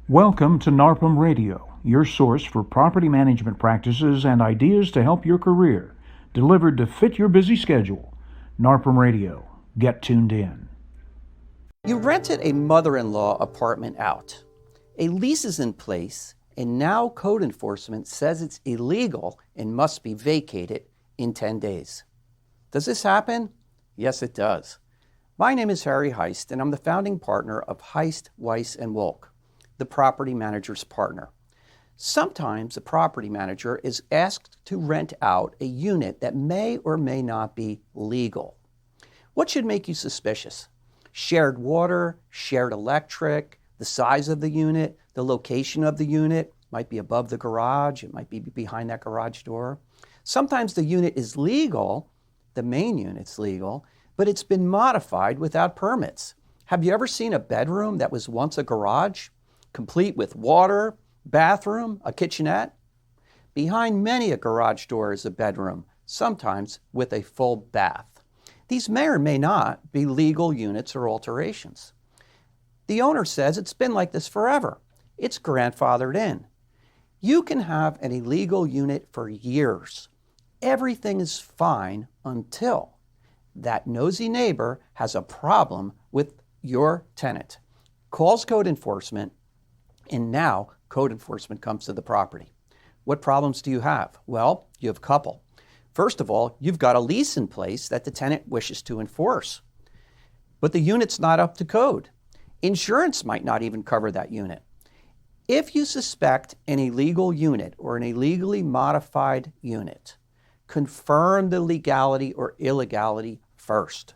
Welcome to NARPM Radio, your source for property management practices and ideas to help your career, delivered to fit your busy schedule. NARPM Radio. Get tuned in. You rented a mother-in-law apartment out. A lease is in place, and now code enforcement says it's illegal and must be vacated in 10 days. Does this happen? Yes, it does. My name is Harry Heist, and I'm the founding partner of Heist, Weiss & Wolk, the property manager's partner. Sometimes the property manager is asked to rent out a unit that may or may not be legal. What should make you suspicious? Shared water, shared electric, the size of the unit, the location of the unit, might be above the garage, it might be behind that garage door. Sometimes the unit is legal, the main unit's legal, but it's been modified without permits. Have you ever seen a bedroom that was once a garage, complete with water, bathroom, a kitchenette? Behind many a garage door is a bedroom, sometimes with a full bath. These may or may not be legal units or alterations. The owner says it's been like this forever. It's grandfathered in. You can have an illegal unit for years. Everything is fine until that nosy neighbor has a problem with your tenant, calls code enforcement, and now code enforcement comes to the property. What problems do you have? Well, you have a couple. First of all, you've got a lease in place that the tenant wishes to enforce, but the unit's not up to code. Insurance might not even cover that unit. If you suspect an illegal unit or an illegally modified unit, confirm the legality or illegality first.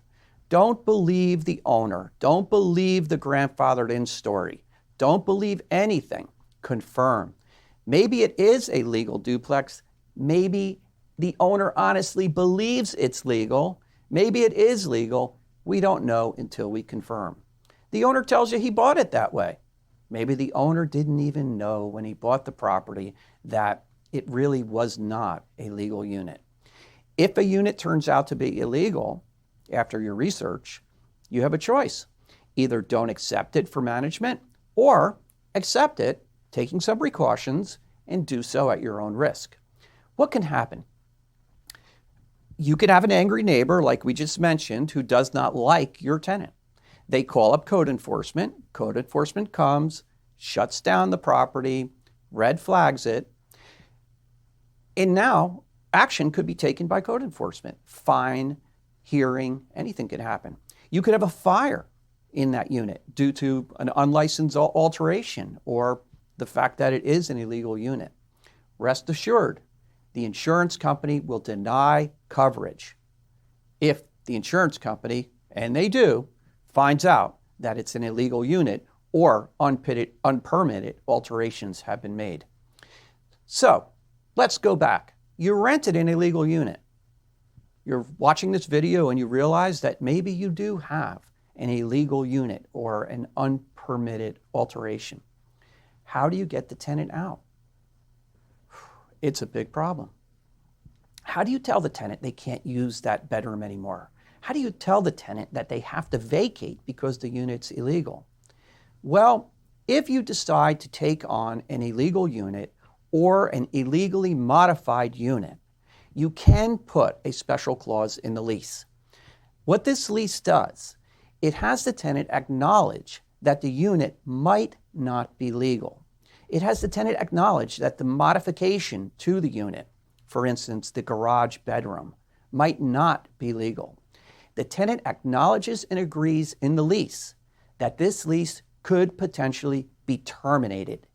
Don't believe the owner. Don't believe the grandfathered in story. Don't believe anything. Confirm. Maybe it is a legal duplex. Maybe the owner honestly believes it's legal. Maybe it is legal. We don't know until we confirm. The owner tells you he bought it that way. Maybe the owner didn't even know when he bought the property that it really was not a legal unit. If a unit turns out to be illegal after your research, you have a choice. Either don't accept it for management or accept it, taking some precautions, and do so at your own risk. What can happen? You could have an angry neighbor, like we just mentioned, who does not like your tenant. They call up code enforcement. Code enforcement comes, shuts down the property, red flags it, and now action could be taken by code enforcement. Fine, hearing, anything could happen. You could have a fire in that unit due to an unlicensed alteration or the fact that it is an illegal unit. Rest assured, the insurance company will deny coverage if the insurance company, and they do, finds out that it's an illegal unit or unpermitted alterations have been made. So let's go back. You rented an illegal unit. You're watching this video and you realize that maybe you do have an illegal unit or an unpermitted alteration. How do you get the tenant out? It's a big problem. How do you tell the tenant they can't use that bedroom anymore? How do you tell the tenant that they have to vacate because the unit's illegal? Well, if you decide to take on an illegal unit or an illegally modified unit, you can put a special clause in the lease. What this lease does, it has the tenant acknowledge that the unit might not be legal. It has the tenant acknowledge that the modification to the unit, for instance, the garage bedroom, might not be legal. The tenant acknowledges and agrees in the lease that this lease could potentially be terminated.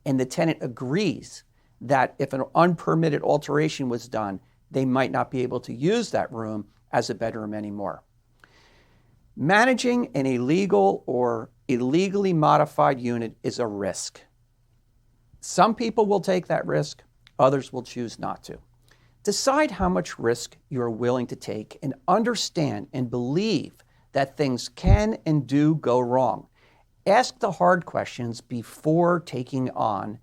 And the tenant agrees that if an unpermitted alteration was done, they might not be able to use that room as a bedroom anymore. Managing an illegal or illegally modified unit is a risk. Some people will take that risk, others will choose not to. Decide how much risk you're willing to take and understand and believe that things can and do go wrong. Ask the hard questions before taking on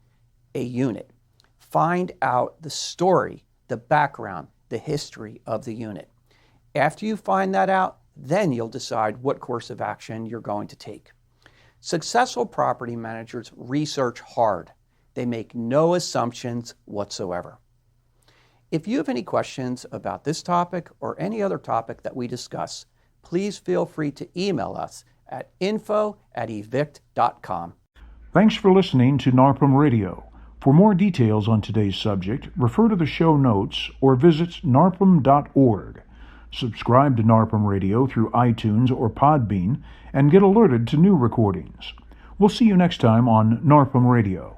a unit. Find out the story, the background, the history of the unit. After you find that out, then you'll decide what course of action you're going to take. Successful property managers research hard. They make no assumptions whatsoever. If you have any questions about this topic or any other topic that we discuss, please feel free to email us at info@evict.com. Thanks for listening to NARPM Radio. For more details on today's subject, refer to the show notes or visit narpm.org. Subscribe to NARPM Radio through iTunes or Podbean and get alerted to new recordings. We'll see you next time on NARPM Radio.